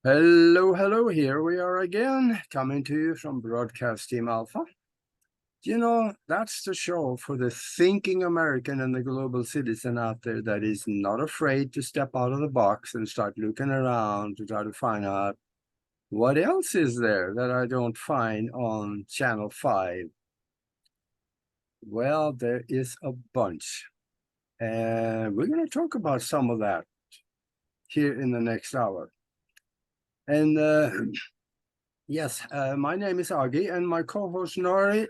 Hello, here we are again, coming to you from Broadcast Team Alpha. You know, that's the show for the thinking American and the global citizen out there that is not afraid to step out of the box and start looking around to try to find out what else is there that I don't find on Channel 5. Well, there is a bunch, and we're going to talk about some of that here in the next hour. And yes, my name is Agi, and my co-host Nori,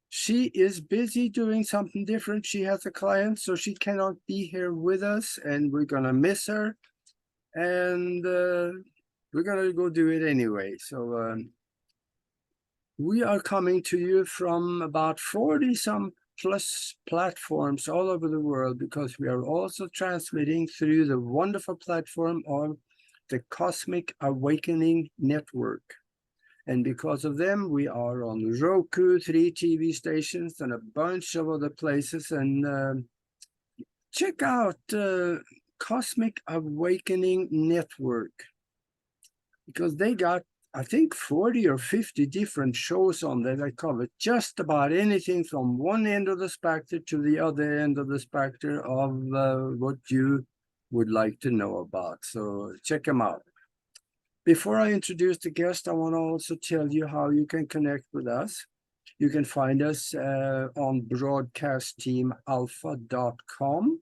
she is busy doing something different. She has a client, so she cannot be here with us, and we're gonna miss her. And we're gonna go do it anyway. So we are coming to you from about 40 some plus platforms all over the world, because we are also transmitting through the wonderful platform of the Cosmic Awakening Network. And because of them, we are on Roku, 3 TV stations, and a bunch of other places. And check out Cosmic Awakening Network, because they got, I think, 40 or 50 different shows on there that cover just about anything from one end of the spectrum to the other end of the spectrum of what you would like to know about. So check them out. Before I introduce the guest, I want to also tell you how you can connect with us. You can find us on broadcastteamalpha.com,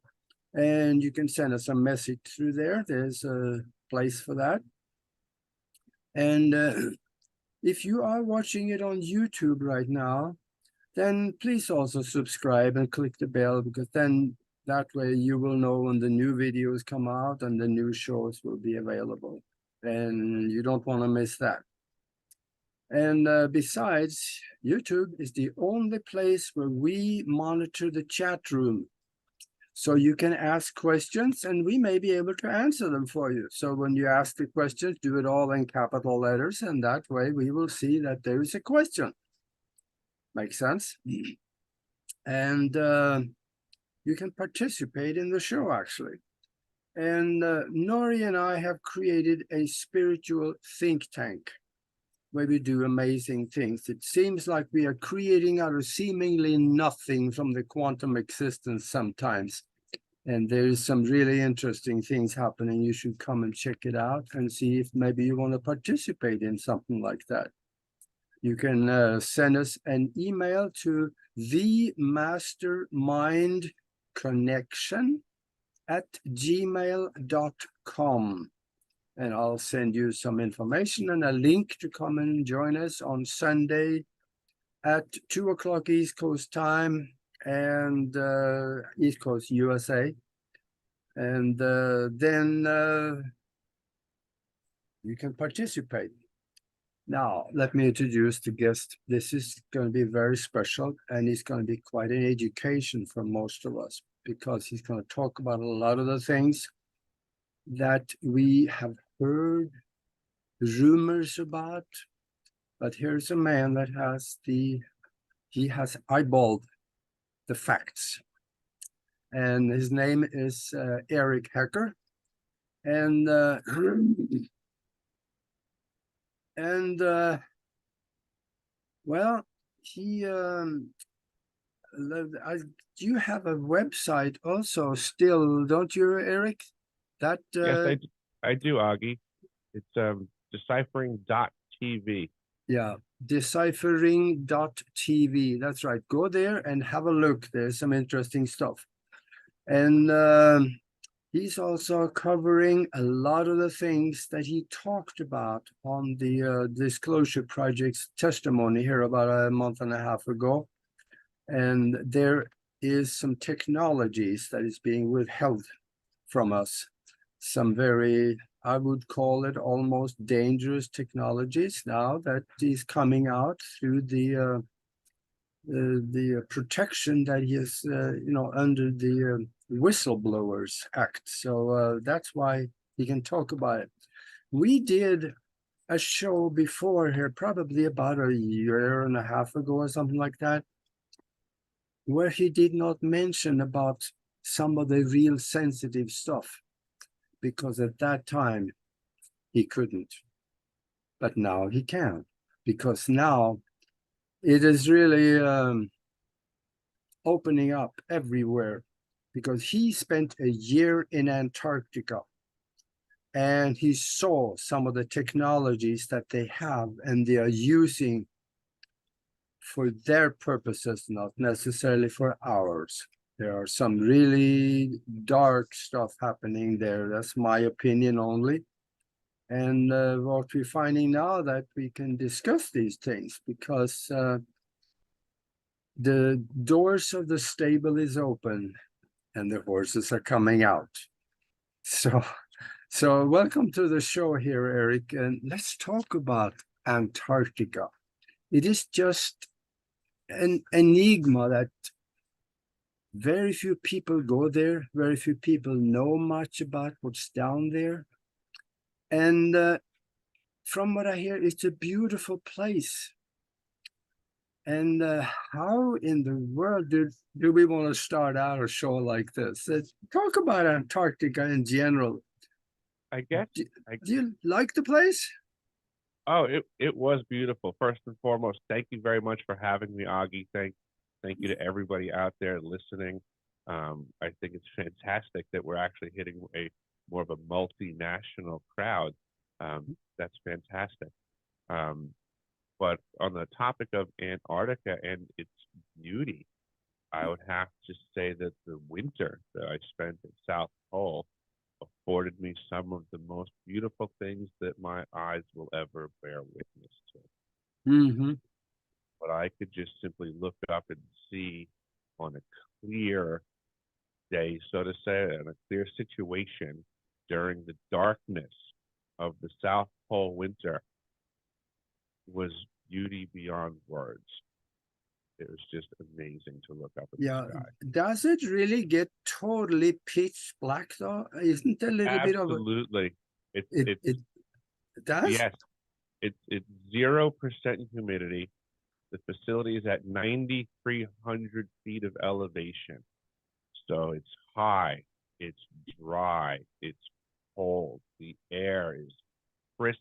and you can send us a message through there. There's a place for that. And if you are watching it on YouTube right now, then please also subscribe and click the bell, because then that way you will know when the new videos come out and the new shows will be available. And you don't want to miss that. And besides, YouTube is the only place where we monitor the chat room. So you can ask questions and we may be able to answer them for you. So when you ask the questions, do it all in capital letters, and that way we will see that there is a question. Makes sense? And you can participate in the show, actually. And Nori and I have created a spiritual think tank where we do amazing things. It seems like we are creating out of seemingly nothing from the quantum existence sometimes. And there is some really interesting things happening. You should come and check it out and see if maybe you want to participate in something like that. You can send us an email to themastermindconnection@gmail.com, and I'll send you some information and a link to come and join us on Sunday at 2 o'clock East Coast time and East Coast USA. And then you can participate. Now, let me introduce the guest. This is going to be very special, and it's going to be quite an education for most of us, because he's going to talk about a lot of the things that we have heard rumors about. But here's a man that he has eyeballed the facts. And his name is Eric Hecker. And well, he you have a website also still, don't you, Eric? That Yes, I do, Augie. It's deciphering.tv. Yeah, deciphering.tv. That's right. Go there and have a look. There's some interesting stuff. And he's also covering a lot of the things that he talked about on the Disclosure Project's testimony here about a month and a half ago. And there is some technologies that is being withheld from us. Some very, I would call it almost dangerous technologies now that is coming out through the protection that he is, under the Whistleblowers Act. So that's why he can talk about it. We did a show before here, probably about a year and a half ago or something like that, where he did not mention about some of the real sensitive stuff, because at that time he couldn't. but now he can, because now it is really opening up everywhere, because he spent a year in Antarctica and he saw some of the technologies that they have and they are using for their purposes, not necessarily for ours. There are some really dark stuff happening there. That's my opinion only. And what we're finding now that we can discuss these things, because the doors of the stable is open and the horses are coming out. So welcome to the show here, Eric, and let's talk about Antarctica. It is just an enigma that very few people go there, very few people know much about what's down there. And from what I hear, it's a beautiful place. And how in the world do we want to start out a show like this? Talk about Antarctica in general. I guess. Do you like the place? Oh, it was beautiful. First and foremost, thank you very much for having me, Augie. Thank you to everybody out there listening. I think it's fantastic that we're actually hitting a more of a multinational crowd. That's fantastic. But on the topic of Antarctica and its beauty, I would have to say that the winter that I spent at South Pole afforded me some of the most beautiful things that my eyes will ever bear witness to. Mm-hmm. But I could just simply look up and see on a clear day, so to say, in a clear situation during the darkness of the South Pole winter was beauty beyond words. It was just amazing to look up at the sky. Does it really get totally pitch black though? Isn't there a little bit of Absolutely. it does? Yes. It's 0% humidity. The facility is at 9,300 feet of elevation. So it's high, it's dry, it's cold. The air is crisp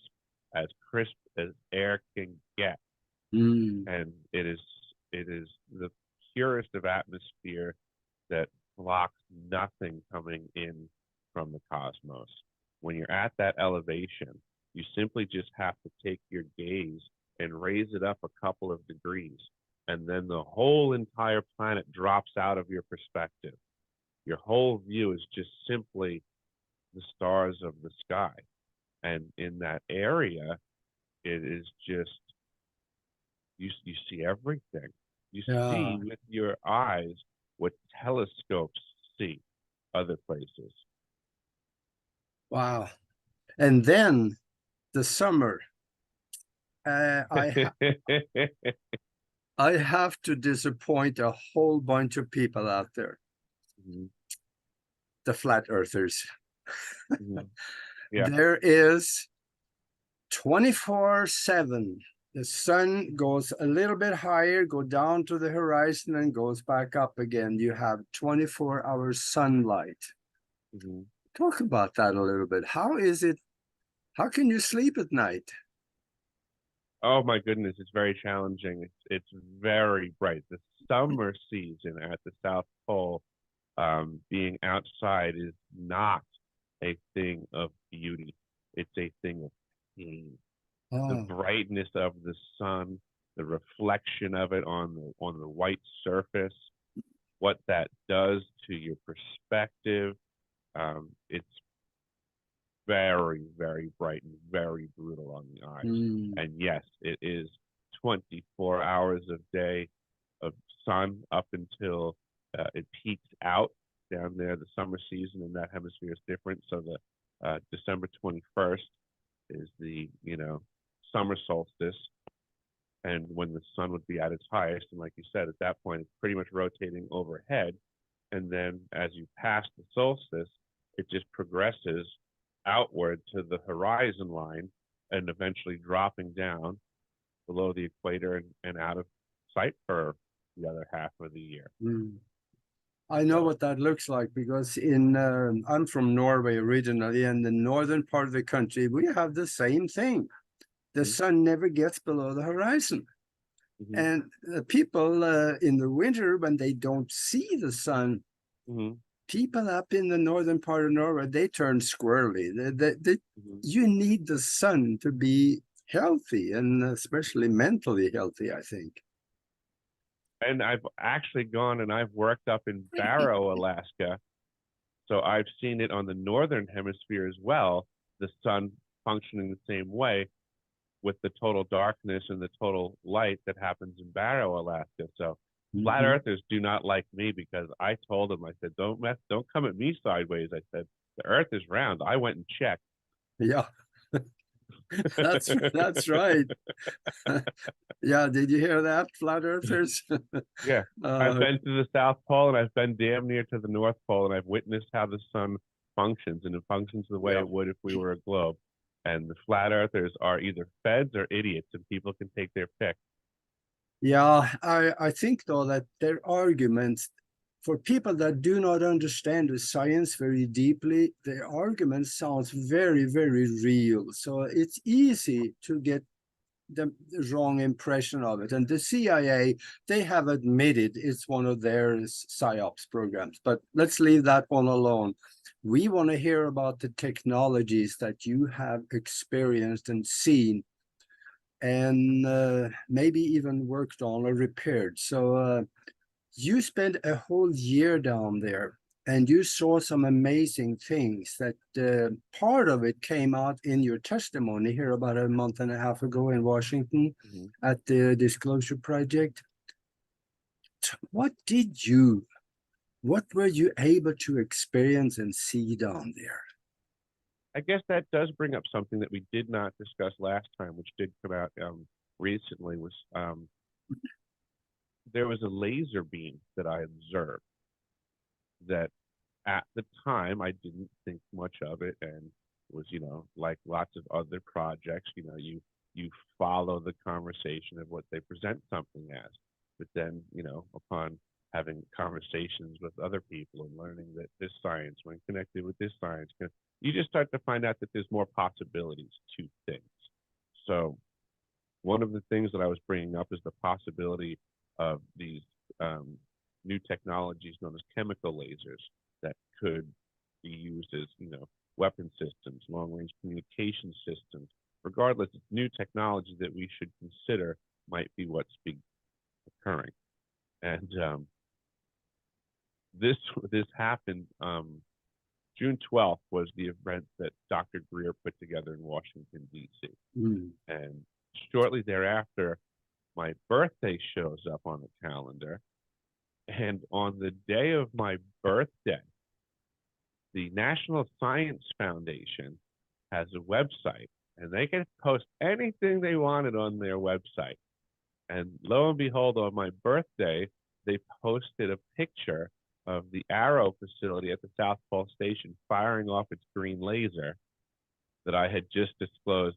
as air can get. And it is the purest of atmosphere that blocks nothing coming in from the cosmos. When you're at that elevation, you simply just have to take your gaze and raise it up a couple of degrees, and then the whole entire planet drops out of your perspective. Your whole view is just simply the stars of the sky. And in that area, it is just, you see everything. You see with your eyes what telescopes see other places. Wow. And then the summer. I have to disappoint a whole bunch of people out there. Mm-hmm. The flat earthers. Mm-hmm. Yeah. There is 24/7. The sun goes a little bit higher, go down to the horizon and goes back up again. You have 24-hour sunlight. Mm-hmm. Talk about that a little bit. How is it? How can you sleep at night? Oh my goodness, it's very challenging. It's very bright. The summer season at the South Pole, being outside is not a thing of beauty. It's a thing of pain. The brightness of the sun, the reflection of it on the white surface, what that does to your perspective. It's very, very bright and very brutal on the eyes. And yes, it is 24 hours of day of sun up until it peaks out down there. The summer season in that hemisphere is different. So the December 21st is the summer solstice, and when the sun would be at its highest. And like you said, at that point, it's pretty much rotating overhead. And then as you pass the solstice, it just progresses outward to the horizon line and eventually dropping down below the equator and out of sight for the other half of the year. I know what that looks like, because I'm from Norway originally, and the northern part of the country, we have the same thing. the sun never gets below the horizon. Hmm. And people in the winter, when they don't see the sun, Hmm. people up in the northern part of Norway, they turn squirrely. Hmm. You need the sun to be healthy, and especially mentally healthy, I think. And I've actually gone and I've worked up in Barrow, Alaska. So I've seen it on the northern hemisphere as well, the sun functioning the same way with the total darkness and the total light that happens in Barrow, Alaska. So flat Mhm. earthers do not like me because I told them, I said, don't come at me sideways. I said, the earth is round. I went and checked. Yeah, that's right. Yeah, did you hear that, flat earthers? Yeah. I've uh, been to the South Pole and I've been damn near to the North Pole and I've witnessed how the sun functions, and it functions the way yeah, it would if we were a globe. And the flat earthers are either feds or idiots, and people can take their pick. yeah. I think though that their arguments for people that do not understand the science very deeply, their argument sounds very, very real. So it's easy to get the wrong impression of it. And the CIA, they have admitted it's one of their psyops programs, but let's leave that one alone. We want to hear about the technologies that you have experienced and seen, and maybe even worked on or repaired. So you spent a whole year down there, and you saw some amazing things that part of it came out in your testimony here about a month and a half ago in Washington Mhm. at the Disclosure Project. What did you, what were you able to experience and see down there? I guess that does bring up something that we did not discuss last time, which did come out recently. Was there was a laser beam that I observed that at the time I didn't think much of it, and was, like lots of other projects, you follow the conversation of what they present something as. But then, upon having conversations with other people and learning that this science, when connected with this science, you just start to find out that there's more possibilities to things. So one of the things that I was bringing up is the possibility of these um, new technologies known as chemical lasers that could be used as, weapon systems, long-range communication systems. Regardless, it's new technology that we should consider might be what's occurring. And this this happened. June 12th was the event that Dr. Greer put together in Washington, D.C. Mm. And shortly thereafter, my birthday shows up on the calendar. And on the day of my birthday, the National Science Foundation has a website, and they can post anything they wanted on their website. And lo and behold, on my birthday, they posted a picture of the Arrow facility at the South Pole Station firing off its green laser that I had just disclosed,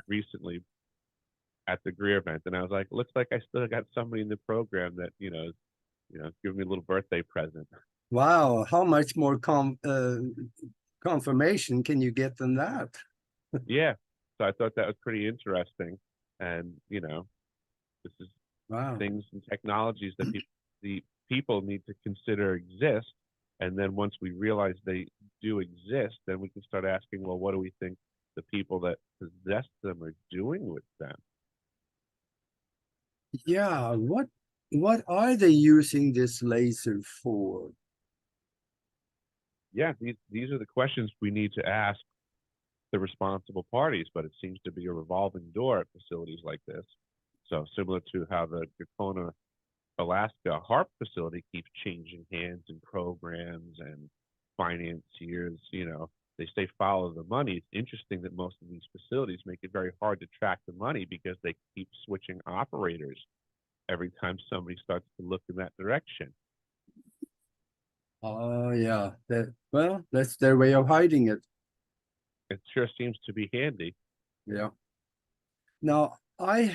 recently at the Greer event. And I was like, looks like I still got somebody in the program that, give me a little birthday present. Wow, how much more confirmation can you get than that? Yeah. So I thought that was pretty interesting. And, this is Wow. things and technologies that the people need to consider exist. And then once we realize they do exist, then we can start asking, well, what do we think the people that possess them are doing with them? Yeah, what are they using this laser for? Yeah, these are the questions we need to ask the responsible parties, but it seems to be a revolving door at facilities like this. So similar to how the Gacona, Alaska HARP facility keeps changing hands and programs and financiers, they say follow the money. It's interesting that most of these facilities make it very hard to track the money because they keep switching operators every time somebody starts to look in that direction. Oh yeah, well, that's their way of hiding it. It sure seems to be handy. Yeah. Now I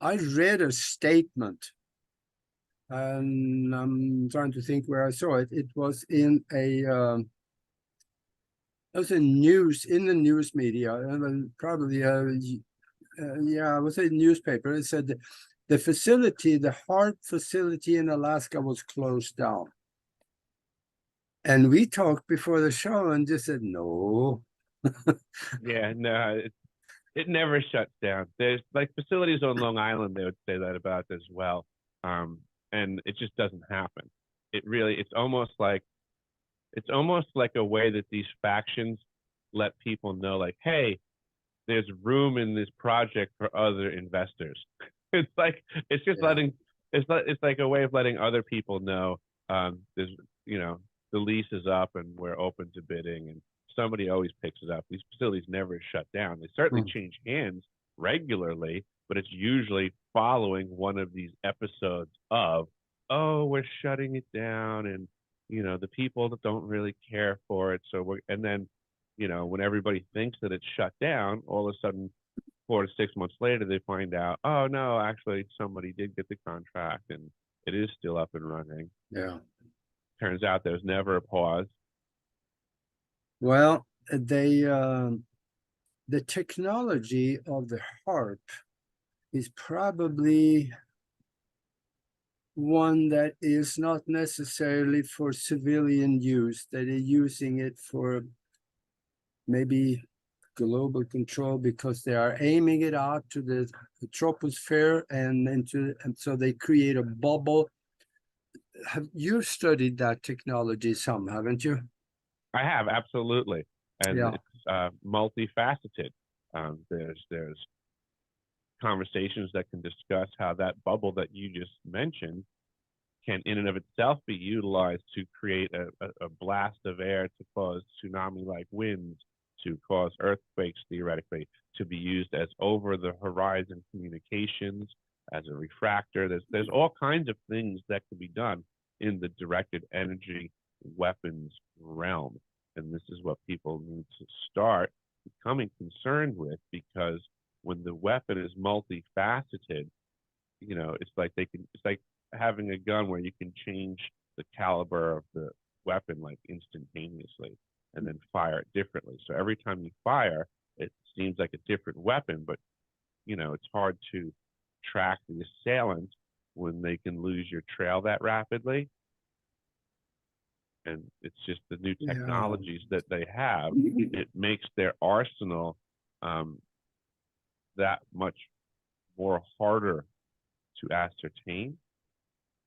read a statement, and I'm trying to think where I saw it. It was in a was in the news media, probably yeah, I would say newspaper. It said the facility, the HARP facility in Alaska was closed down. And we talked before the show and just said, no. Yeah, no, it never shuts down. There's like facilities on Long Island, they would say that about as well. And it just doesn't happen. It really, it's almost like a way that these factions let people know, like, hey, there's room in this project for other investors. It's like it's just Yeah. letting it's like a way of letting other people know there's you know the lease is up and we're open to bidding and somebody always picks it up. These facilities never shut down. They certainly Mm. change hands regularly, but it's usually following one of these episodes of, oh, we're shutting it down and the people that don't really care for it. So we're and then when everybody thinks that it's shut down, all of a sudden 4 to 6 months later, they find out, oh no, actually somebody did get the contract and it is still up and running. Yeah. Turns out there's never a pause. Well, the technology of the HARP is probably one that is not necessarily for civilian use, that are using it for maybe global control because they are aiming it out to the troposphere and so they create a bubble. Have you studied that technology some, haven't you? I have, absolutely. And Yeah. it's multifaceted. There's conversations that can discuss how that bubble that you just mentioned can in and of itself be utilized to create a blast of air to cause tsunami-like winds, to cause earthquakes theoretically, to be used as over the horizon communications, as a refractor. There's all kinds of things that can be done in the directed energy weapons realm. And this is what people need to start becoming concerned with, because when the weapon is multifaceted, it's like having a gun where you can change the caliber of the weapon like instantaneously and then fire it differently. So every time you fire, it seems like a different weapon, but it's hard to track the assailant when they can lose your trail that rapidly. And it's just the new Yeah. technologies that they have. It makes their arsenal that much more harder to ascertain.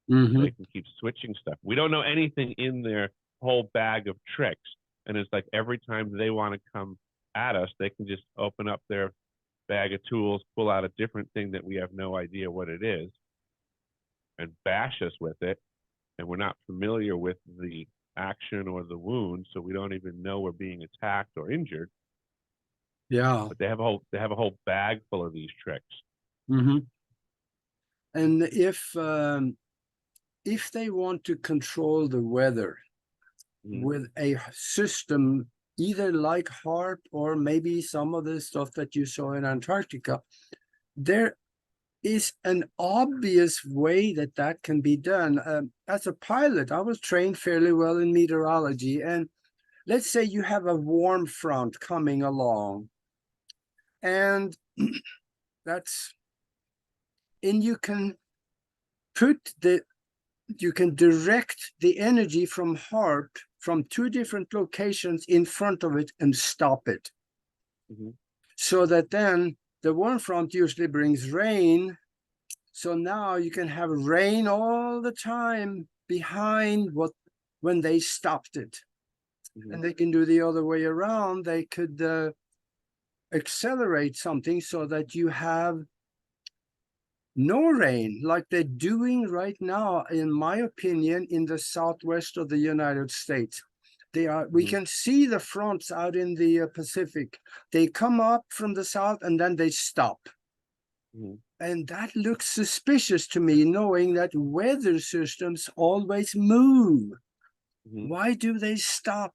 So Mm-hmm. they can keep switching stuff. We don't know anything in their whole bag of tricks. And it's like every time they want to come at us, they can just open up their bag of tools, pull out a different thing that we have no idea what it is, and bash us with it. And we're not familiar with the action or the wound, so we don't even know we're being attacked or injured. Yeah. But they have a whole bag full of these tricks. Mm-hmm. And if they want to control the weather Mm-hmm. with a system either like HARP or maybe some of the stuff that you saw in Antarctica, there is an obvious way that that can be done. As a pilot, I was trained fairly well in meteorology, and let's say you have a warm front coming along, and that's and you can direct the energy from HARP from two different locations in front of it and stop it. Mm-hmm. So that then the warm front usually brings rain. So now you can have rain all the time behind when they stopped it. Mm-hmm. And they can do the other way around. They could accelerate something so that you have no rain, like they're doing right now, in my opinion, in the southwest of the United States. We Mm-hmm. can see the fronts out in the Pacific. They come up from the south and then they stop. Mm-hmm. And that looks suspicious to me, knowing that weather systems always move. Mm-hmm. Why do they stop?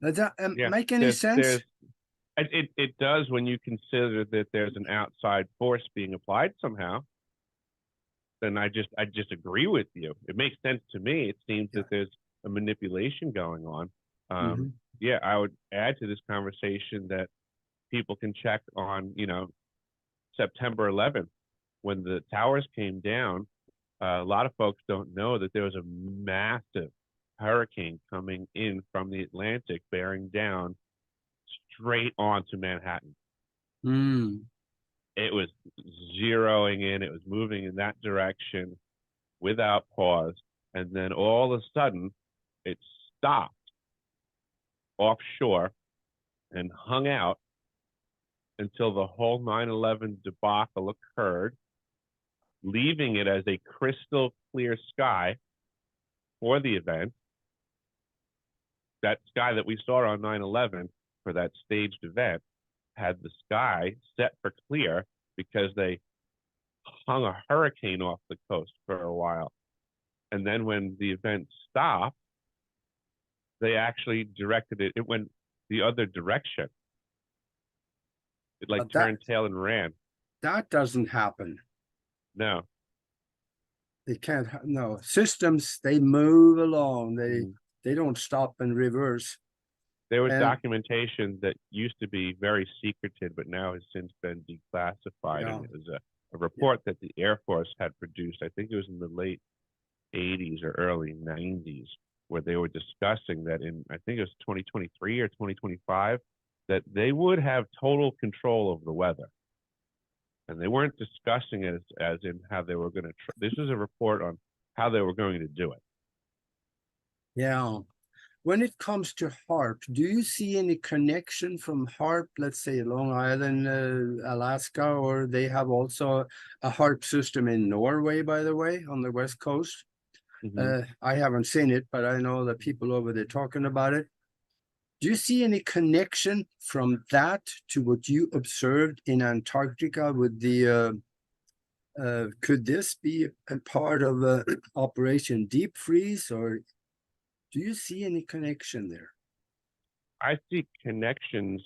Does that Yeah, make any there's sense? it does when you consider that there's an outside force being applied somehow. Then I just agree with you. It makes sense to me. It seems Yeah. that there's a manipulation going on. Hmm. Yeah, I would add to this conversation that people can check on, September 11th when the towers came down. A lot of folks don't know that there was a massive hurricane coming in from the Atlantic, bearing down straight onto Manhattan. Mm. It was zeroing in, it was moving in that direction without pause. And then all of a sudden, it stopped offshore and hung out until the whole 9/11 debacle occurred, leaving it as a crystal clear sky for the event. That sky that we saw on 9/11 for that staged event had the sky set for clear because they hung a hurricane off the coast for a while. And then when the event stopped, they actually directed it. It went the other direction. It like But that turned tail and ran. that doesn't happen. No. They can't. No systems. They move along. Mhm. They don't stop and reverse. There was And documentation that used to be very secreted, but now has since been declassified. yeah, And it was a yeah, report that the Air Force had produced. I think it was in the late 80s or early 90s, where they were discussing that in, I think it was 2023 or 2025, that they would have total control over the weather. And they weren't discussing it as in how they were going to, this was a report on how they were going to do it. yeah. When it comes to HARP, do you see any connection from HARP, let's say Long Island, Alaska, or they have also a HARP system in Norway, by the way, on the West Coast? Mm-hmm. I haven't seen it, but I know the people over there talking about it. Do you see any connection from that to what you observed in Antarctica with the could this be a part of Operation Deep Freeze, or do you see any connection there? I see connections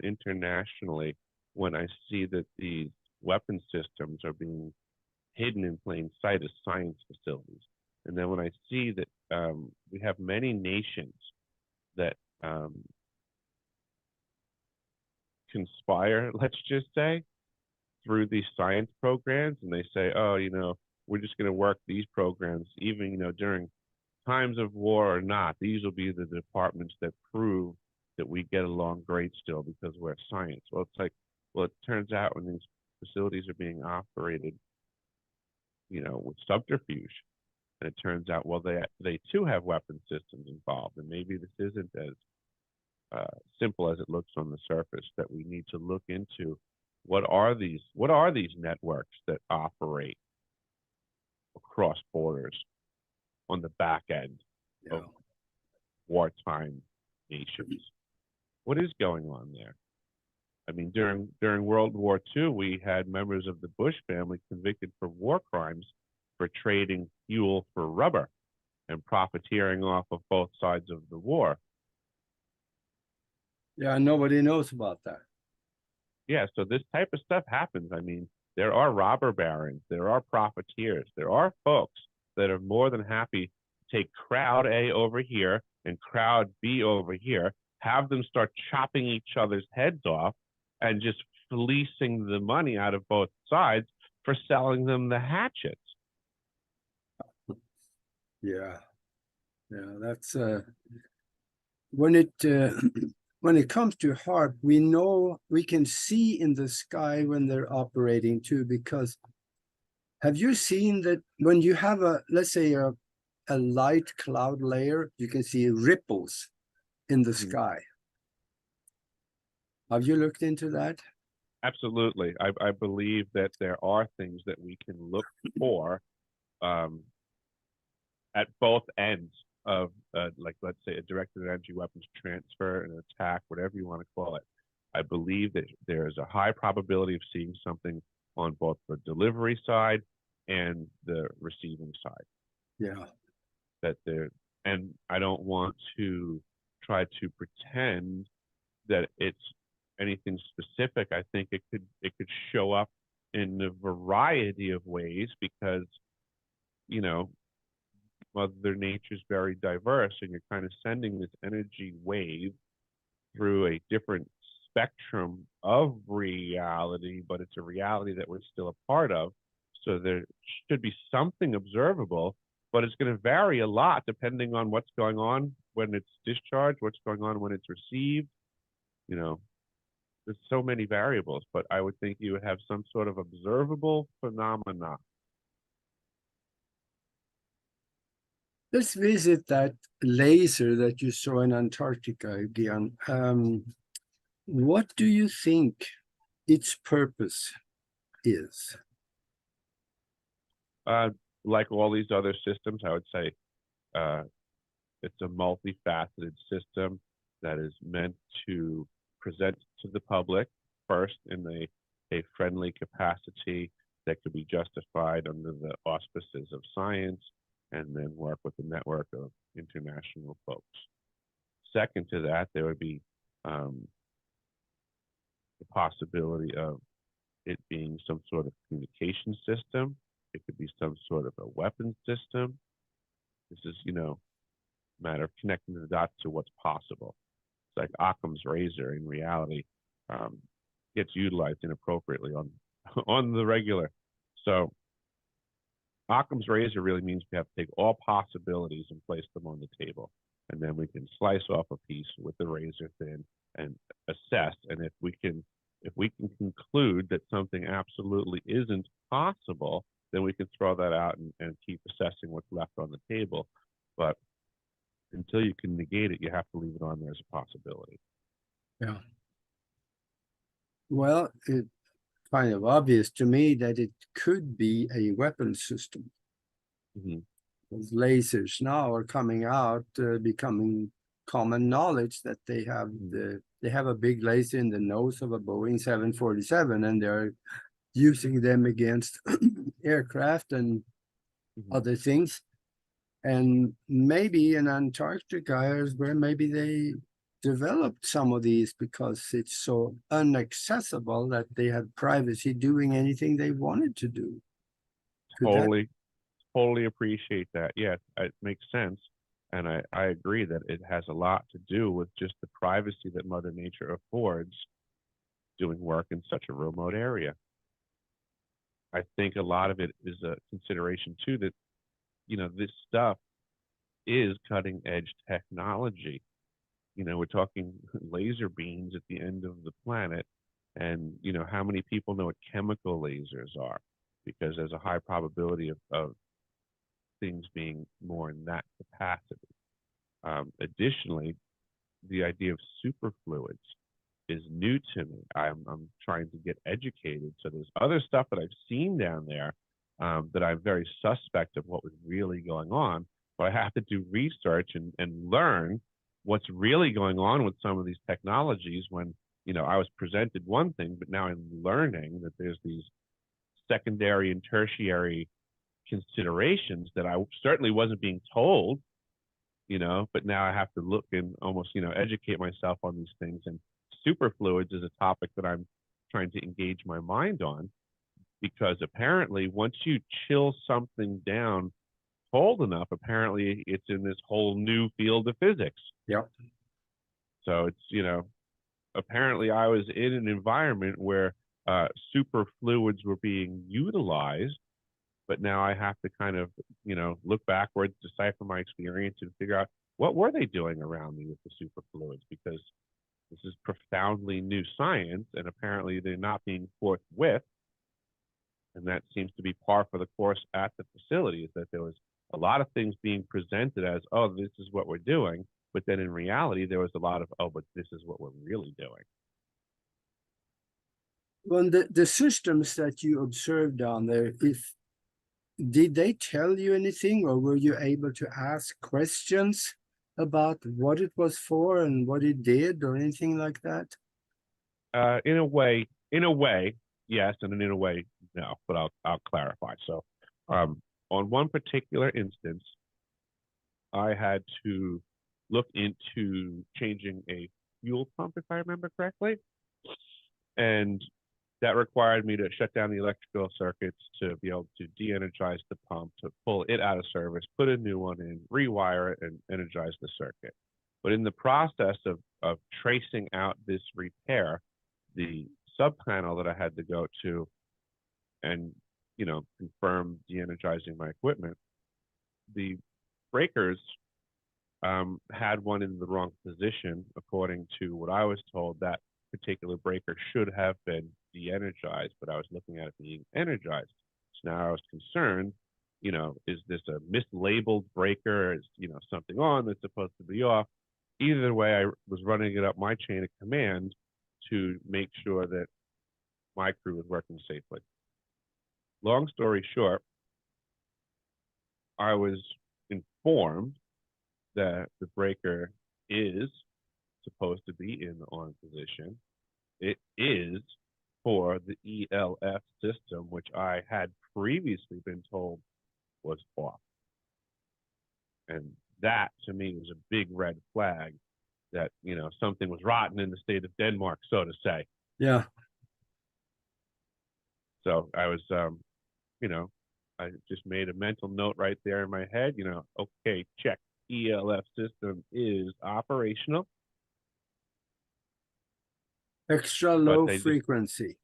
internationally when I see that these weapon systems are being hidden in plain sight as science facilities. And then when I see that we have many nations that conspire, let's just say, through these science programs, and they say, oh, we're just going to work these programs, even, during times of war or not. These will be the departments that prove that we get along great still because we're science. Well, it's like, well, it turns out when these facilities are being operated, with subterfuge, and it turns out, well, they too have weapon systems involved, and maybe this isn't as simple as it looks on the surface. That we need to look into what are these networks that operate across borders on the back end of Yeah. wartime nations. What is going on there? I mean, during World War II, we had members of the Bush family convicted for war crimes for trading fuel for rubber and profiteering off of both sides of the war. Yeah, nobody knows about that. Yeah, so this type of stuff happens. I mean, there are robber barons, there are profiteers, there are folks that are more than happy to take crowd A over here and crowd B over here, have them start chopping each other's heads off and just fleecing the money out of both sides for selling them the hatchets. Yeah, yeah, that's when it when it comes to HARP, we know we can see in the sky when they're operating too, because have you seen that when you have let's say a light cloud layer, you can see ripples in the sky. Have you looked into that? Absolutely. I believe that there are things that we can look for um, at both ends of, like, let's say, a directed energy weapons transfer, an attack, whatever you want to call it. I believe that there is a high probability of seeing something on both the delivery side and the receiving side. Yeah. That there, and I don't want to try to pretend that it's anything specific. I think it could show up in a variety of ways because, you know, Mother Nature's very diverse, and you're kind of sending this energy wave through a different spectrum of reality, but it's a reality that we're still a part of. So there should be something observable, but it's going to vary a lot depending on what's going on when it's discharged, what's going on when it's received. You know, there's so many variables, but I would think you would have some sort of observable phenomena. Let's visit that laser that you saw in Antarctica again. What do you think its purpose is? Like all these other systems, I would say uh, it's a multifaceted system that is meant to present to the public first in a friendly capacity that could be justified under the auspices of science, and then work with a network of international folks. Second to that, there would be the possibility of it being some sort of communication system. It could be some sort of a weapon system. This is, a matter of connecting the dots to what's possible. It's like Occam's razor in reality gets utilized inappropriately on on the regular. So Occam's razor really means we have to take all possibilities and place them on the table. And then we can slice off a piece with the razor thin and assess. And if we can conclude that something absolutely isn't possible, then we can throw that out and keep assessing what's left on the table. But until you can negate it, you have to leave it on there as a possibility. Yeah. Well, it's kind of obvious to me that it could be a weapon system. Mm-hmm. Those lasers now are coming out, becoming common knowledge that they have a big laser in the nose of a Boeing 747, and they're using them against aircraft and other things. And maybe in Antarctica is where maybe they developed some of these because it's so inaccessible that they have privacy doing anything they wanted to do. Totally, totally appreciate that. Yeah, it makes sense. And I agree that it has a lot to do with just the privacy that Mother Nature affords doing work in such a remote area. I think a lot of it is a consideration too that, this stuff is cutting edge technology. We're talking laser beams at the end of the planet. And, how many people know what chemical lasers are? Because there's a high probability of things being more in that capacity. Additionally, the idea of superfluids is new to me. I'm trying to get educated. So there's other stuff that I've seen down there that I'm very suspect of what was really going on. But I have to do research and learn what's really going on with some of these technologies when, I was presented one thing, but now I'm learning that there's these secondary and tertiary considerations that I certainly wasn't being told, but now I have to look and almost, educate myself on these things. And superfluids is a topic that I'm trying to engage my mind on, because apparently once you chill something down cold enough, apparently it's in this whole new field of physics. Yep. So it's, apparently I was in an environment where superfluids were being utilized, but now I have to kind of, look backwards, decipher my experience, and figure out what were they doing around me with the superfluids, because this is profoundly new science, and apparently they're not being forthwith. And that seems to be par for the course at the facility, is that there was a lot of things being presented as, oh, this is what we're doing. But then in reality, there was a lot of, oh, but this is what we're really doing. Well, the systems that you observed down there, did they tell you anything, or were you able to ask questions about what it was for and what it did, or anything like that? In a way, yes, and in a way, no. But I'll clarify. So, on one particular instance, I had to look into changing a fuel pump, if I remember correctly, and that required me to shut down the electrical circuits to be able to de-energize the pump, to pull it out of service, put a new one in, rewire it, and energize the circuit. But in the process of tracing out this repair, the sub panel that I had to go to and, confirm de-energizing my equipment, the breakers had one in the wrong position. According to what I was told, that particular breaker should have been de-energized, but I was looking at it being energized. So now I was concerned, is this a mislabeled breaker? Is, something on that's supposed to be off? Either way, I was running it up my chain of command to make sure that my crew was working safely. Long story short, I was informed that the breaker is supposed to be in the on position. It is for the ELF system, which I had previously been told was off. And that to me was a big red flag that, something was rotten in the state of Denmark, so to say. Yeah. So I was, I just made a mental note right there in my head, okay, check. ELF system is operational. Extra low frequency.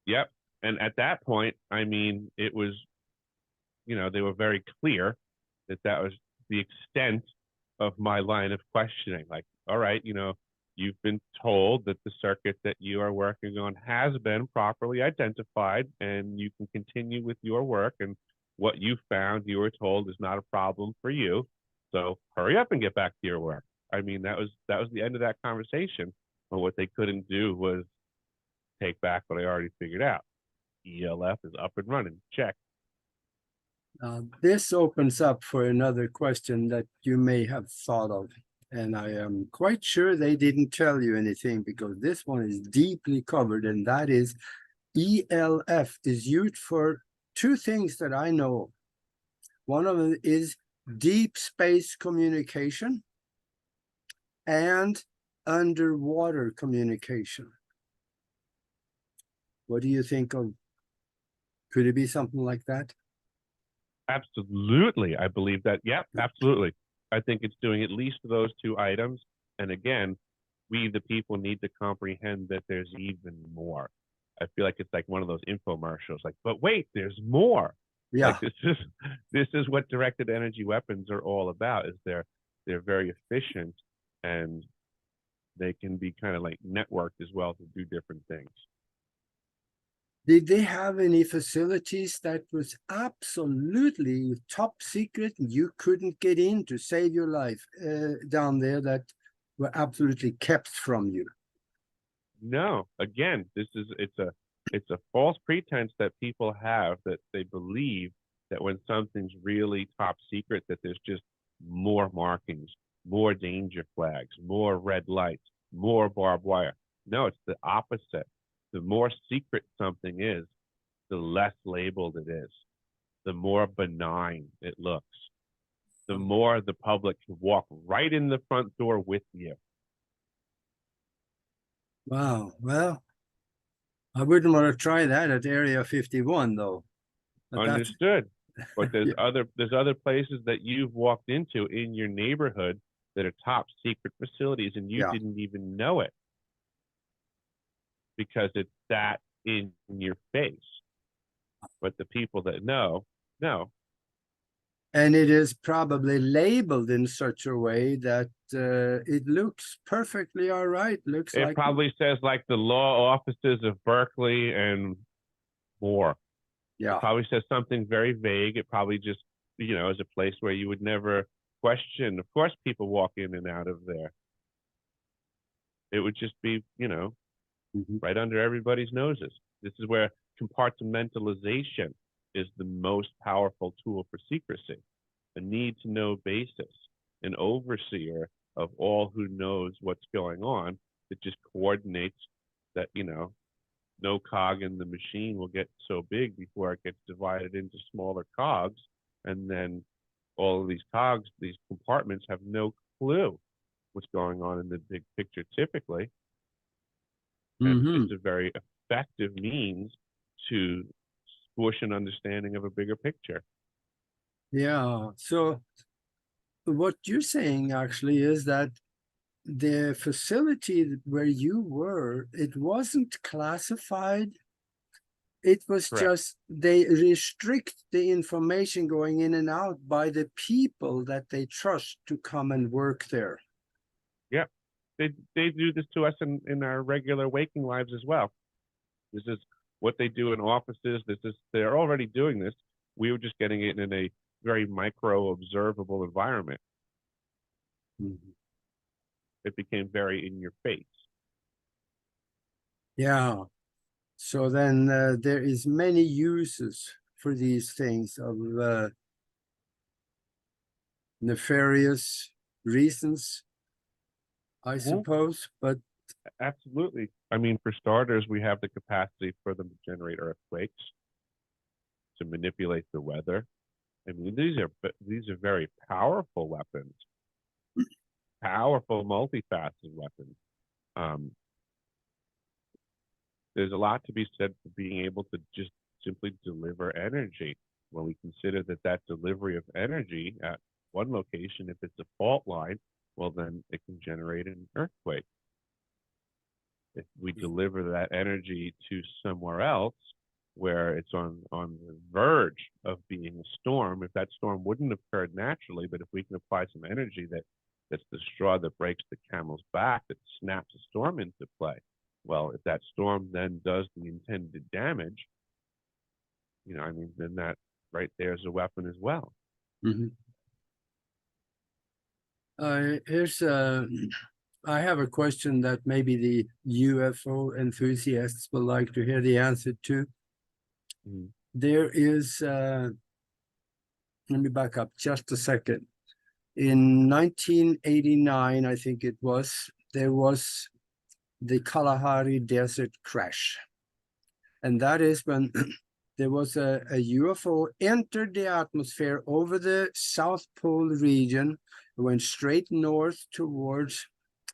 Yep. And at that point, it was, they were very clear that that was the extent of my line of questioning. Like, all right, you've been told that the circuit that you are working on has been properly identified and you can continue with your work. And what you found, you were told, is not a problem for you. So hurry up and get back to your work. That was the end of that conversation. But what they couldn't do was take back what I already figured out. ELF is up and running. Check. This opens up for another question that you may have thought of. And I am quite sure they didn't tell you anything because this one is deeply covered. And that is ELF is used for two things that I know of. One of them is deep space communication and underwater communication. What do you think of? Could it be something like that? Absolutely. I believe that. Yep, absolutely. I think it's doing at least those two items. And again, we, the people, need to comprehend that there's even more. I feel like it's like one of those infomercials, like, but wait, there's more. Yeah. Like this is what directed energy weapons are all about, is they're very efficient and they can be kind of like networked as well to do different things. Did they have any facilities that was absolutely top secret and you couldn't get in to save your life down there that were absolutely kept from you? No, again, it's a false pretense that people have, that they believe that when something's really top secret, that there's just more markings, more danger flags, more red lights, more barbed wire. No, it's the opposite. The more secret something is, the less labeled it is, the more benign it looks, the more the public can walk right in the front door with you. Wow. Well, I wouldn't want to try that at Area 51, though. But understood. But there's yeah. there's other places that you've walked into in your neighborhood that are top secret facilities and you didn't even know it because it's that in your face. But the people that know. And it is probably labeled in such a way that it looks perfectly all right. It probably says like the law offices of Berkeley and more. Yeah. It probably says something very vague. It probably just, is a place where you would never question. Of course, people walk in and out of there. It would just be, right under everybody's noses. This is where compartmentalization is the most powerful tool for secrecy. A need-to-know basis, an overseer of all who knows what's going on that just coordinates that, no cog in the machine will get so big before it gets divided into smaller cogs. And then all of these cogs, these compartments have no clue what's going on in the big picture typically. And it's a very effective means to squish an understanding of a bigger picture. Yeah. So what you're saying actually is that the facility where you were, it wasn't classified. It was Correct. just they restrict the information going in and out by the people that they trust to come and work there. Yeah. They do this to us in our regular waking lives as well. This is what they do in offices. They're already doing this. We were just getting it in a very micro observable environment. Mhm. It became very in your face. Yeah. So then there is many uses for these things of nefarious reasons, I Mhm. suppose. But Absolutely. I mean, for starters, we have the capacity for them to generate earthquakes, to manipulate the weather. I mean, these are very powerful weapons, powerful, multifaceted weapons. Um, there's a lot to be said for being able to just simply deliver energy. When we consider that delivery of energy at one location, if it's a fault line, well, then it can generate an earthquake. If we deliver that energy to somewhere else where it's on the verge of being a storm, if that storm wouldn't have occurred naturally, but if we can apply some energy that's the straw that breaks the camel's back, that snaps a storm into play. Well, if that storm then does the intended damage, I mean, then that right there is a weapon as well. mhm. Here's I have a question that maybe the UFO enthusiasts would like to hear the answer to. Mhm. There is, let me back up just a second. In 1989, I think it was, there was the Kalahari Desert crash. And that is when there was a UFO entered the atmosphere over the South Pole region, went straight north towards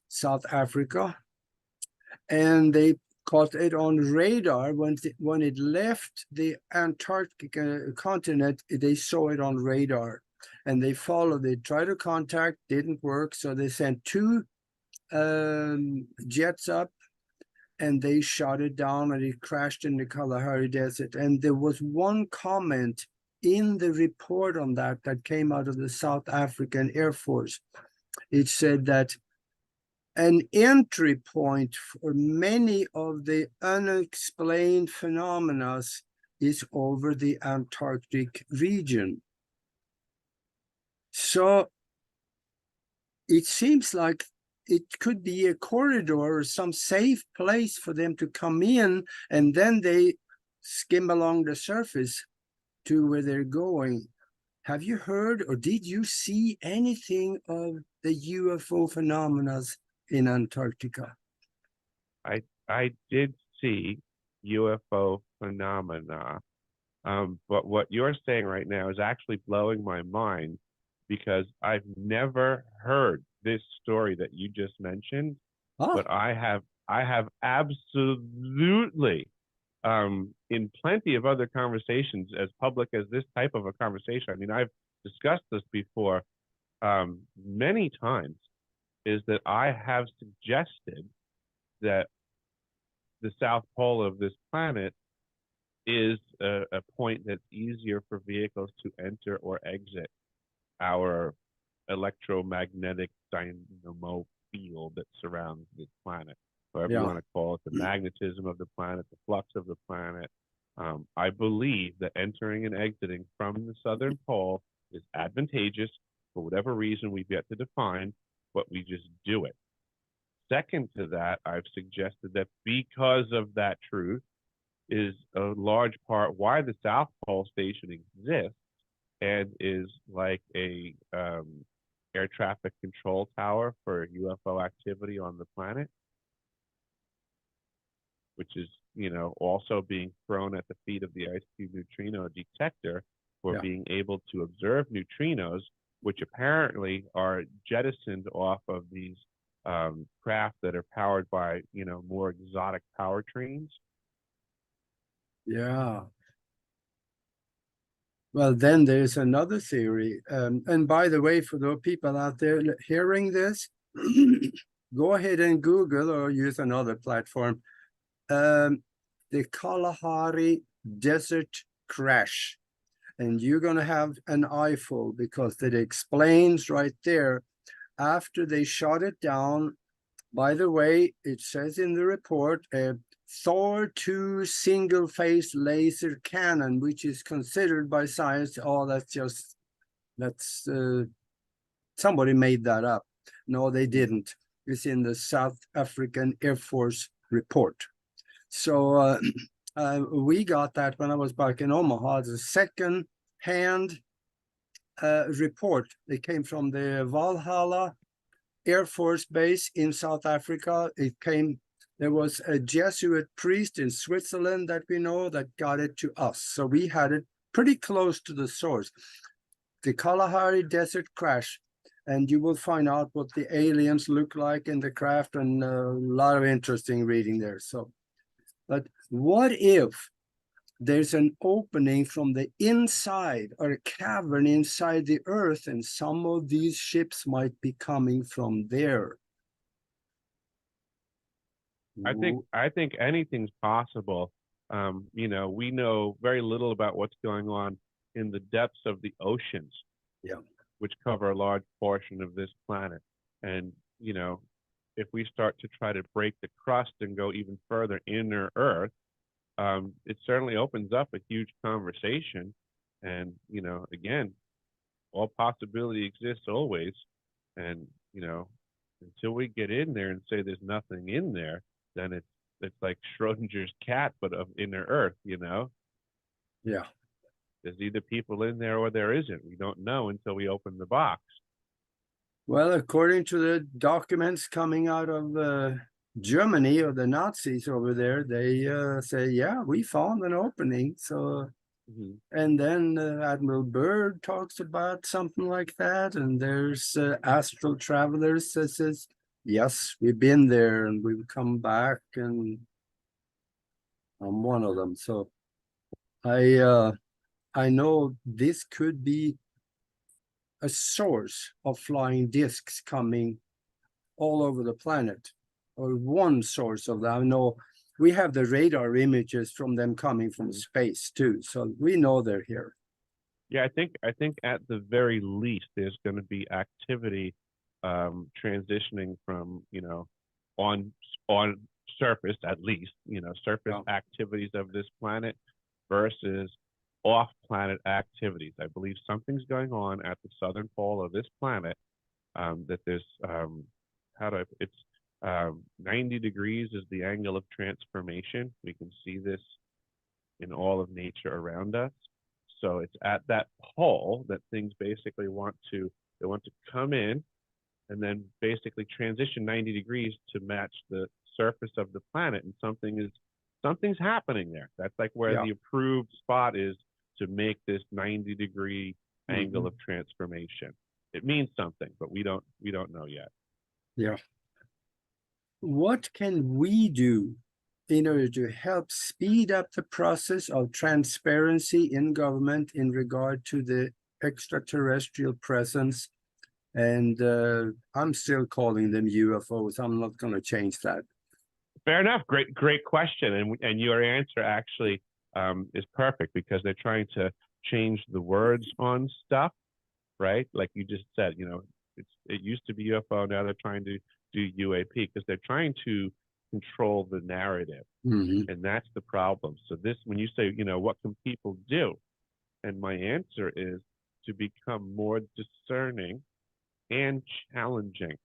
South Africa, and they caught it on radar. When it left the Antarctic continent, they saw it on radar, and they followed it, tried to contact, didn't work, so they sent two jets up, and they shot it down, and it crashed in the Kalahari Desert. And there was one comment in the report on that came out of the South African Air Force. It said that an entry point for many of the unexplained phenomena is over the Antarctic region. So it seems like it could be a corridor or some safe place for them to come in, and then they skim along the surface to where they're going. Have you heard or did you see anything of the UFO phenomena in Antarctica? I did see UFO phenomena, but what you're saying right now is actually blowing my mind because I've never heard this story that you just mentioned, Ah, but I have absolutely in plenty of other conversations as public as this type of a conversation. I mean, I've discussed this before many times, is that I have suggested that the south pole of this planet is a point that's easier for vehicles to enter or exit our electromagnetic dynamo field that surrounds this planet. Whatever you yeah. want to call it, the magnetism of the planet, the flux of the planet. I believe that entering and exiting from the southern pole is advantageous for whatever reason we've yet to define, but we just do it. Second to that, I've suggested that because of that truth is a large part why the South Pole Station exists and is like a air traffic control tower for UFO activity on the planet, which is, also being thrown at the feet of the ice cube neutrino detector for Yeah. being able to observe neutrinos, which apparently are jettisoned off of these craft that are powered by, more exotic powertrains. Yeah. Well, then there's another theory. And by the way, for the people out there hearing this, go ahead and Google or use another platform. The Kalahari Desert Crash. And you're going to have an eyeful because it explains right there after they shot it down. By the way, it says in the report, a Thor 2 single phase laser cannon, which is considered by science, oh, that's somebody made that up. No, they didn't. It's in the South African Air Force report. So we got that when I was back in Omaha. It's a second hand report. It came from the Valhalla Air Force Base in South Africa. There was a Jesuit priest in Switzerland that we know that got it to us. So we had it pretty close to the source. The Kalahari Desert Crash. And you will find out what the aliens look like in the craft, and a lot of interesting reading there. So, but what if there's an opening from the inside or a cavern inside the earth, and some of these ships might be coming from there? I think anything's possible. You know, we know very little about what's going on in the depths of the oceans, Yeah. which cover a large portion of this planet. And, you know, if we start to try to break the crust and go even further inner Earth, it certainly opens up a huge conversation. And, you know, again, all possibility exists always. And, you know, until we get in there and say there's nothing in there, then it's like Schrodinger's cat, but of inner Earth, you know? Yeah. There's either people in there or there isn't. We don't know until we open the box. Well, according to the documents coming out of Germany or the Nazis over there, they say, yeah, we found an opening. So, and then Admiral Byrd talks about something like that. And there's astral travelers that says, yes, we've been there and we've come back, and I'm one of them. So I know this could be a source of flying discs coming all over the planet, or one source of that. I know we have the radar images from them coming from space too, so we know they're here. Yeah, I think at the very least there's going to be activity transitioning from, you know, on surface, at least, you know, surface activities of this planet versus off planet activities. I believe something's going on at the southern pole of this planet, that there's it's 90 degrees is the angle of transformation. We can see this in all of nature around us. So it's at that pole that things basically want to come in and then basically transition 90 degrees to match the surface of the planet, and something's happening there. That's like where the approved spot is to make this 90-degree angle of transformation. It means something, but we don't know yet. Yeah. What can we do in order to help speed up the process of transparency in government in regard to the extraterrestrial presence? And I'm still calling them UFOs. I'm not going to change that. Fair enough. Great question. And your answer actually is perfect, because they're trying to change the words on stuff, right? Like you just said, you know, it used to be UFO. Now they're trying to do UAP because they're trying to control the narrative. And that's the problem. So when you say, you know, what can people do? And my answer is to become more discerning and challenging.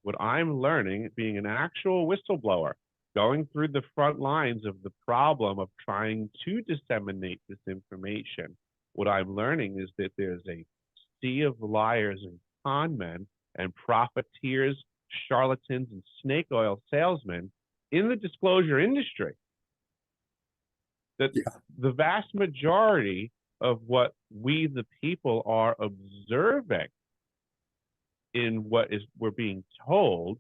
What I'm learning, being an actual whistleblower, going through the front lines of the problem of trying to disseminate this information, what I'm learning is that there's a sea of liars and con men and profiteers, charlatans, and snake oil salesmen in the disclosure industry. That the vast majority of what we, the people, are observing in what we're being told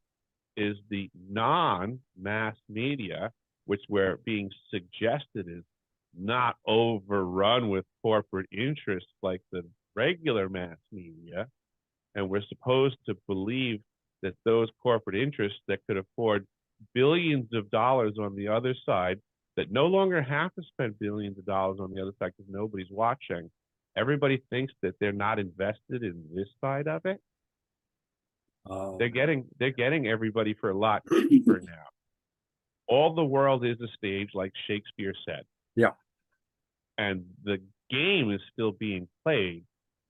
is the non-mass media, which we're being suggested is not overrun with corporate interests like the regular mass media. And we're supposed to believe that those corporate interests that could afford billions of dollars on the other side, that no longer have to spend billions of dollars on the other side because nobody's watching. Everybody thinks that they're not invested in this side of it. Oh, They're getting everybody for a lot cheaper now. All the world is a stage, like Shakespeare said. yeah. And the game is still being played,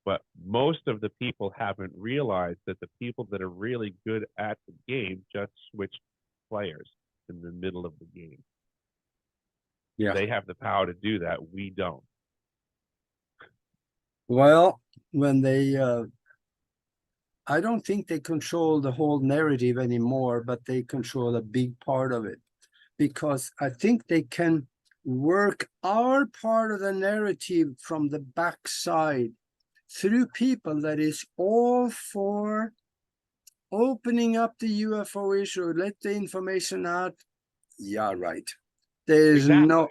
but most of the people haven't realized that the people that are really good at the game just switch players in the middle of the game. Yeah. They have the power to do that. We don't. Well, when they, I don't think they control the whole narrative anymore, but they control a big part of it because I think they can work our part of the narrative from the backside through people that is all for opening up the UFO issue, let the information out. Yeah, right. There's Exactly.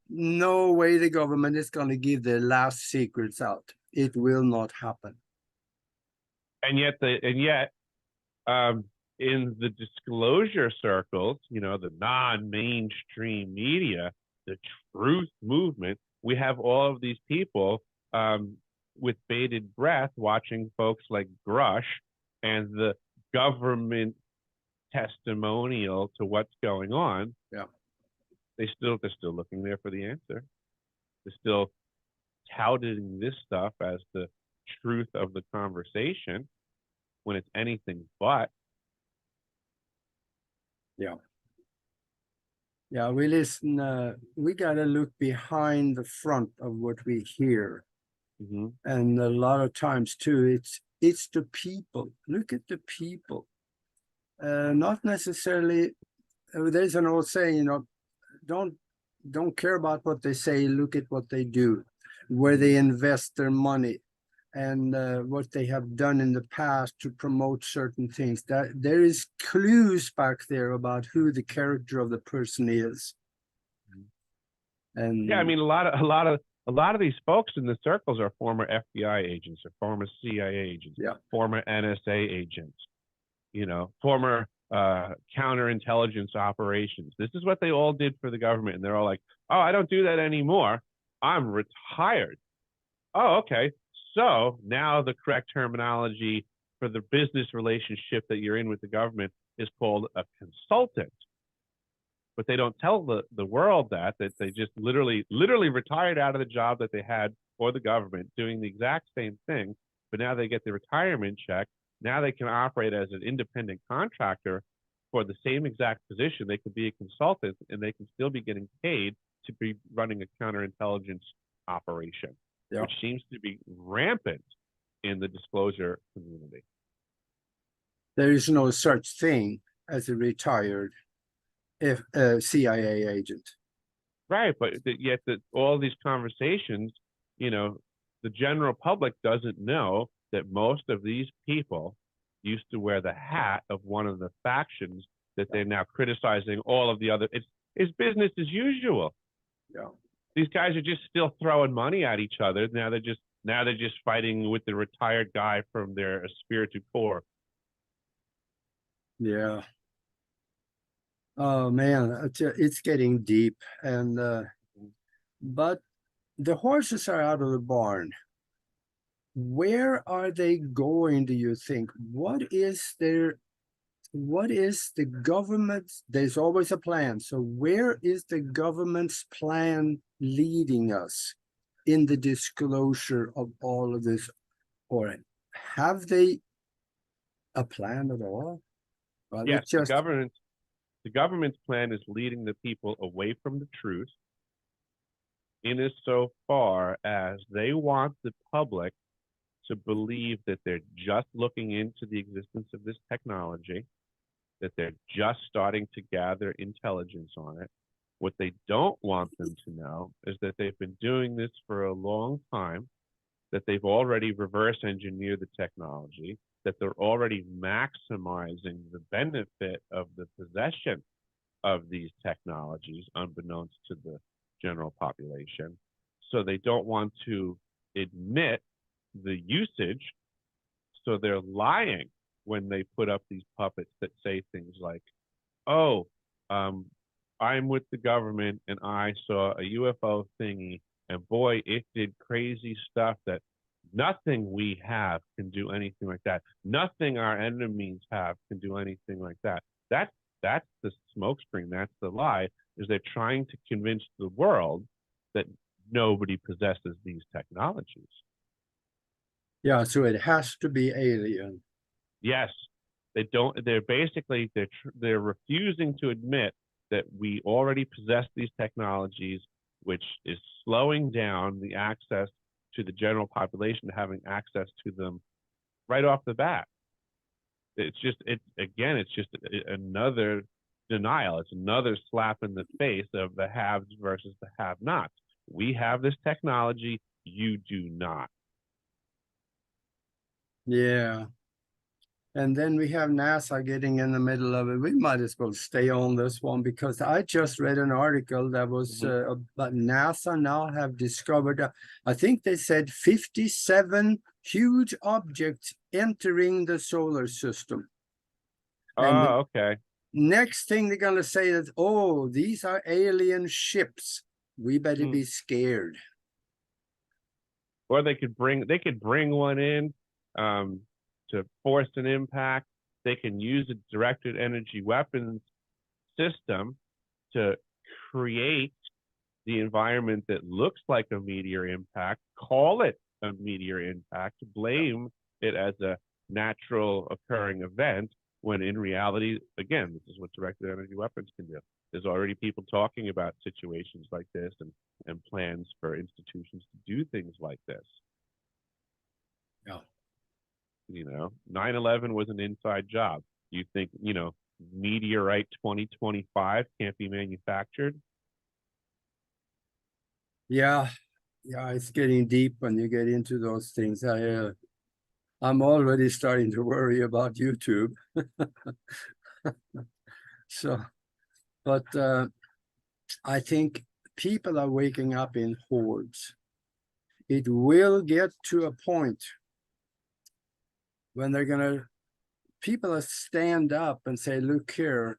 no way the government is going to give their last secrets out. It will not happen. And yet, um, in the disclosure circles, the non-mainstream media, the truth movement, we have all of these people with bated breath watching folks like Grush and the government testimonial to what's going on. Yeah. They're still looking there for the answer. They're still touting this stuff as the truth of the conversation when it's anything but. Yeah. Yeah, we listen, we got to look behind the front of what we hear. Mm-hmm. And a lot of times too, it's the people. Look at the people. Not necessarily, there's an old saying, don't care about what they say, look at what they do, where they invest their money, and what they have done in the past to promote certain things. That there is clues back there about who the character of the person is. And Yeah, I mean, a lot of these folks in the circles are former FBI agents or former CIA agents, yeah, former NSA agents, former counterintelligence operations. This is what they all did for the government, and they're all like, "Oh, I don't do that anymore. I'm retired." Oh, okay. So now the correct terminology for the business relationship that you're in with the government is called a consultant. But they don't tell the world that they just literally retired out of the job that they had for the government doing the exact same thing, but now they get the retirement check. Now they can operate as an independent contractor for the same exact position. They could be a consultant and they can still be getting paid to be running a counterintelligence operation, yeah. which seems to be rampant in the disclosure community. There is no such thing as a retired CIA agent. Right, but yet all these conversations, the general public doesn't know that most of these people used to wear the hat of one of the factions that they're now criticizing all of the other. It's business as usual. Yeah. These guys are just still throwing money at each other. Now they're just fighting with the retired guy from their Espiritu Corps. Yeah. Oh man, it's getting deep, and but the horses are out of the barn. Where are they going, do you think? What is the government's, there's always a plan. So where is the government's plan leading us in the disclosure of all of this? Or have they a plan at all? Well, Yes, it's just, the government's plan is leading the people away from the truth in as so far as they want the public to believe that they're just looking into the existence of this technology, that they're just starting to gather intelligence on it. What they don't want them to know is that they've been doing this for a long time, that they've already reverse engineered the technology, that they're already maximizing the benefit of the possession of these technologies, unbeknownst to the general population. So they don't want to admit the usage. So they're lying when they put up these puppets that say things like, oh, I'm with the government and I saw a UFO thingy, and boy, it did crazy stuff that nothing we have can do anything like that. Nothing our enemies have can do anything like that. That's the smokescreen. That's the lie. Is they're trying to convince the world that nobody possesses these technologies. Yeah, so it has to be alien. Yes, they don't. They're refusing to admit that we already possess these technologies, which is slowing down the access to the general population having access to them right off the bat. It's just another denial. It's another slap in the face of the haves versus the have-nots. We have this technology, you do not. Yeah. And then we have NASA getting in the middle of it. We might as well stay on this one because I just read an article that was about NASA now have discovered, I think they said 57 huge objects entering the solar system. And Oh, okay. next thing they're going to say is, oh, these are alien ships. We better be scared. Or they could bring one in to force an impact. They can use a directed energy weapons system to create the environment that looks like a meteor impact, call it a meteor impact, blame it as a natural occurring event, when in reality, again, this is what directed energy weapons can do. There's already people talking about situations like this and plans for institutions to do things like this. Yeah. 9/11 was an inside job. You think, meteorite 2025 can't be manufactured? Yeah, it's getting deep when you get into those things. I'm already starting to worry about YouTube. So, but I think people are waking up in hordes. It will get to a point when people will stand up and say, look here,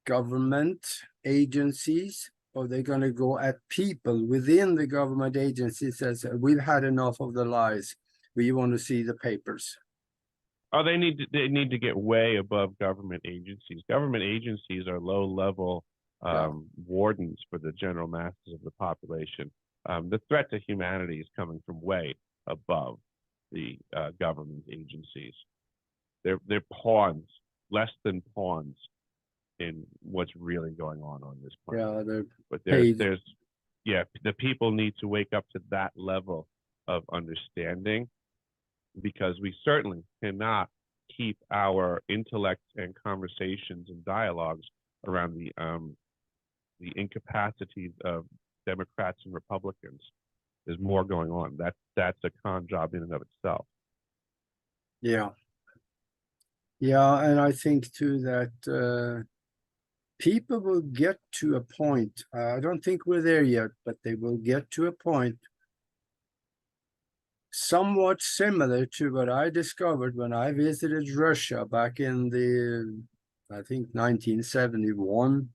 government agencies, or they're going to go at people within the government agencies says, we've had enough of the lies. We want to see the papers. Oh, they need to get way above government agencies. Government agencies are low-level wardens for the general masses of the population. The threat to humanity is coming from way above the government agencies. They're pawns, less than pawns, in what's really going on this planet. Yeah, but the people need to wake up to that level of understanding, because we certainly cannot keep our intellect and conversations and dialogues around the incapacities of Democrats and Republicans. There's more going on. That's a con job in and of itself. Yeah. Yeah, and I think too that people will get to a point. I don't think we're there yet, but they will get to a point somewhat similar to what I discovered when I visited Russia back in I think 1971.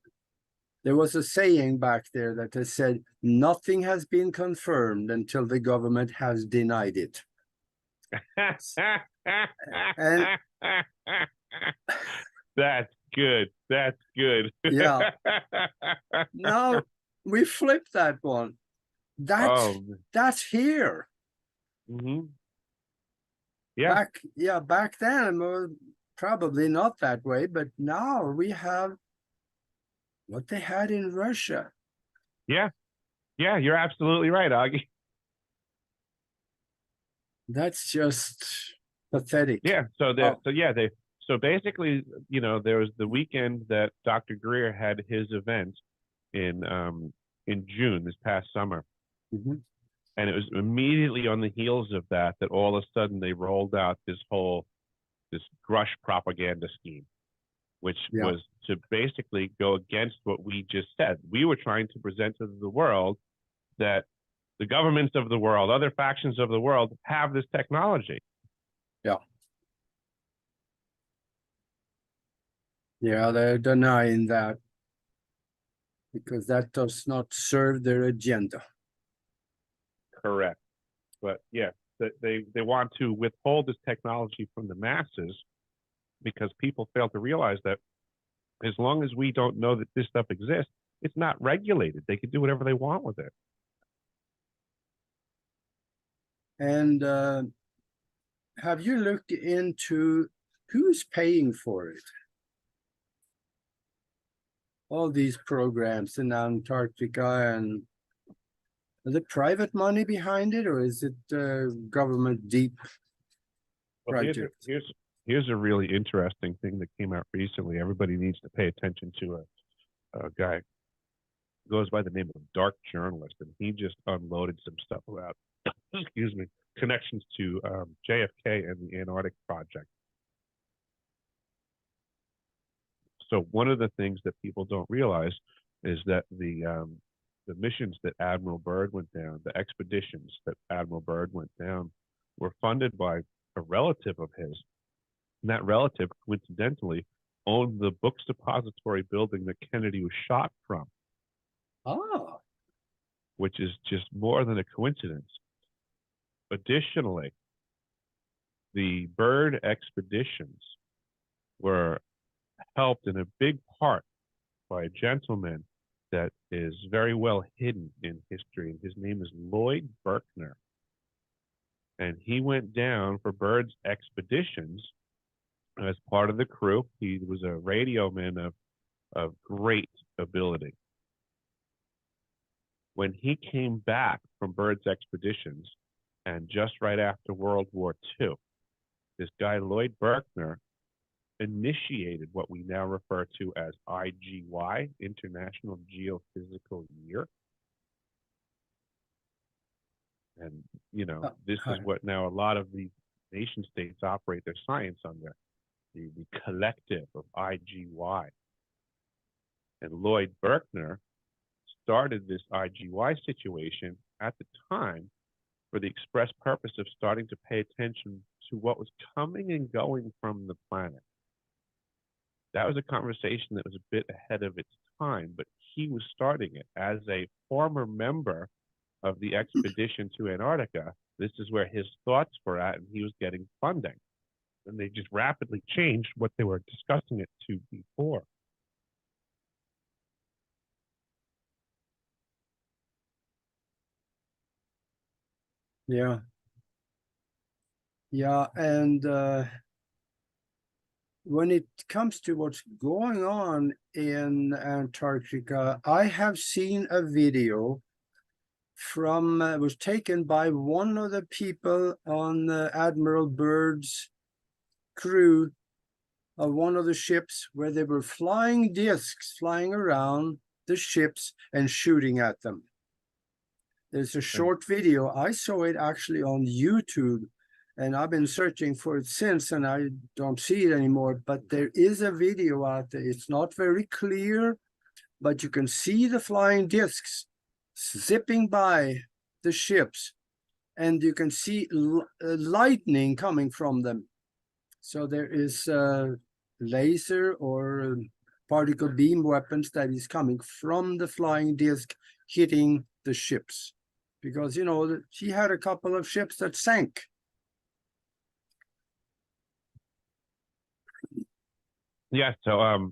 There was a saying back there that they said, nothing has been confirmed until the government has denied it. And that's good. That's good. Yeah. Now we flip that one. That's here. Mm-hmm. Yeah. Back then, probably not that way, but now we have what they had in Russia. Yeah, you're absolutely right, Augie. That's just pathetic. Yeah. So basically, there was the weekend that Dr. Greer had his event in June, this past summer. Mm-hmm. And it was immediately on the heels of that all of a sudden they rolled out this Grush propaganda scheme. which Yeah. was to basically go against what we just said. We were trying to present to the world that the governments of the world, other factions of the world have this technology. Yeah. Yeah, they're denying that because that does not serve their agenda. Correct. But yeah, they want to withhold this technology from the masses because people fail to realize that as long as we don't know that this stuff exists, it's not regulated. They can do whatever they want with it. And have you looked into who's paying for it? All these programs in Antarctica, and is it private money behind it, or is it government deep Well, project? here's a really interesting thing that came out recently. Everybody needs to pay attention to a guy who goes by the name of Dark Journalist, and he just unloaded some stuff about, excuse me, connections to JFK and the Antarctic Project. So one of the things that people don't realize is that the missions that Admiral Byrd went down, the expeditions that Admiral Byrd went down, were funded by a relative of his. And that relative, coincidentally, owned the books depository building that Kennedy was shot from. Ah. Which is just more than a coincidence. Additionally, the Byrd expeditions were helped in a big part by a gentleman that is very well hidden in history, and his name is Lloyd Berkner. And he went down for Byrd's expeditions as part of the crew. He was a radio man of great ability. When he came back from Byrd's expeditions, and just right after World War II, this guy Lloyd Berkner initiated what we now refer to as IGY, International Geophysical Year. And, you know, this is what now a lot of these nation states operate their science under, the collective of IGY. And Lloyd Berkner started this IGY situation at the time for the express purpose of starting to pay attention to what was coming and going from the planet. That was a conversation that was a bit ahead of its time, but he was starting it as a former member of the expedition to Antarctica. This is where his thoughts were at, and he was getting funding. And they just rapidly changed what they were discussing it to before. Yeah. Yeah, and when it comes to what's going on in Antarctica, I have seen a video from it was taken by one of the people on Admiral Byrd's crew of one of the ships, where they were flying discs flying around the ships and shooting at them. There's a short video. I saw it actually on YouTube, and I've been searching for it since, and I don't see it anymore. But there is a video out there. It's not very clear, but you can see the flying discs zipping by the ships, and you can see lightning coming from them. So there is laser or particle beam weapons that is coming from the flying disc hitting the ships. Because, you know, he had a couple of ships that sank. Yeah, so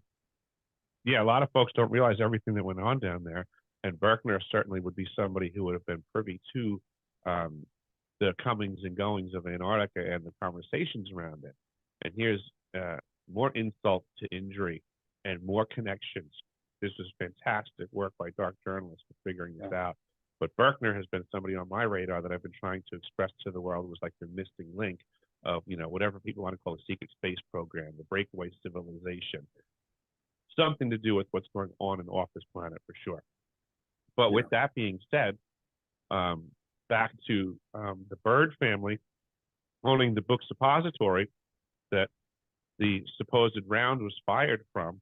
yeah, a lot of folks don't realize everything that went on down there, and Berkner certainly would be somebody who would have been privy to the comings and goings of Antarctica and the conversations around it. And here's more insult to injury and more connections. This is fantastic work by Dark Journalists for figuring this out. But Berkner has been somebody on my radar that I've been trying to express to the world was like the missing link of, you know, whatever people want to call a secret space program, the breakaway civilization. Something to do with what's going on and off this planet for sure. But with that being said, back to the Byrd family owning the book suppository that the supposed round was fired from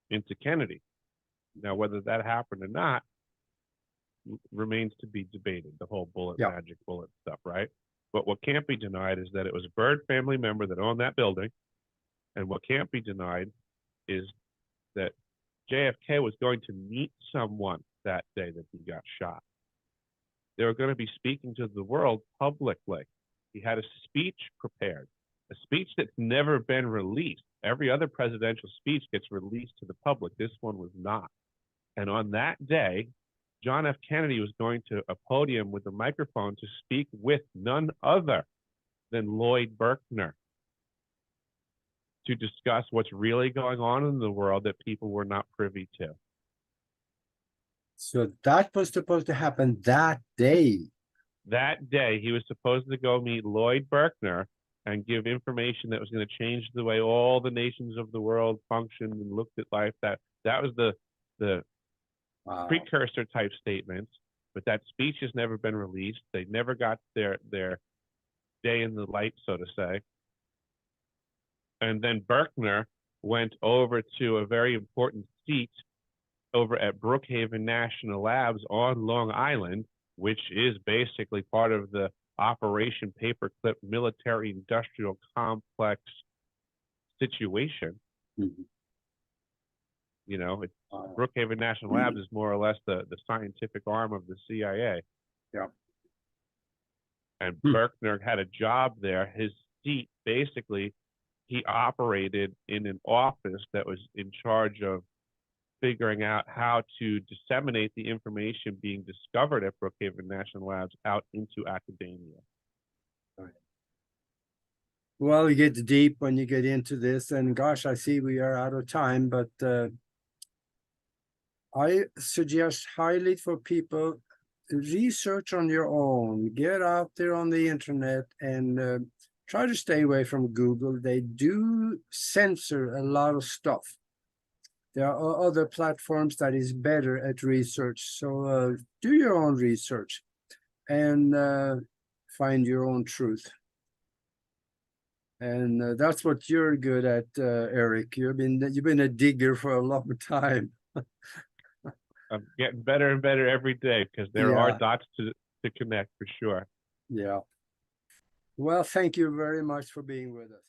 into Kennedy. Now, whether that happened or not remains to be debated, the whole bullet, Yeah. magic bullet stuff, right? But what can't be denied is that it was a Byrd family member that owned that building. And what can't be denied is that JFK was going to meet someone that day that he got shot. They were going to be speaking to the world publicly. He had a speech prepared, a speech that's never been released. Every other presidential speech gets released to the public. This one was not. And on that day, John F. Kennedy was going to a podium with a microphone to speak with none other than Lloyd Berkner to discuss what's really going on in the world that people were not privy to. So that was supposed to happen that day. That day, he was supposed to go meet Lloyd Berkner and give information that was going to change the way all the nations of the world functioned and looked at life. That was the Wow. precursor type statements, but that speech has never been released. They never got their day in the light, so to say. And then Berkner went over to a very important seat over at Brookhaven National Labs on Long Island, which is basically part of the Operation Paperclip military industrial complex situation. Mhm. You know, Wow. Brookhaven National Labs is more or less the scientific arm of the CIA. Yeah. And Berkner had a job there. His seat, basically, he operated in an office that was in charge of figuring out how to disseminate the information being discovered at Brookhaven National Labs out into academia. Well, you get deep when you get into this, and gosh, I see we are out of time, but I suggest highly for people research on your own, get out there on the internet and try to stay away from Google. They do censor a lot of stuff. There are other platforms that is better at research. So do your own research and find your own truth. And that's what you're good at, Eric. You've been a digger for a long time. I'm getting better and better every day because there are Yeah. dots to connect for sure. Yeah. Well, thank you very much for being with us.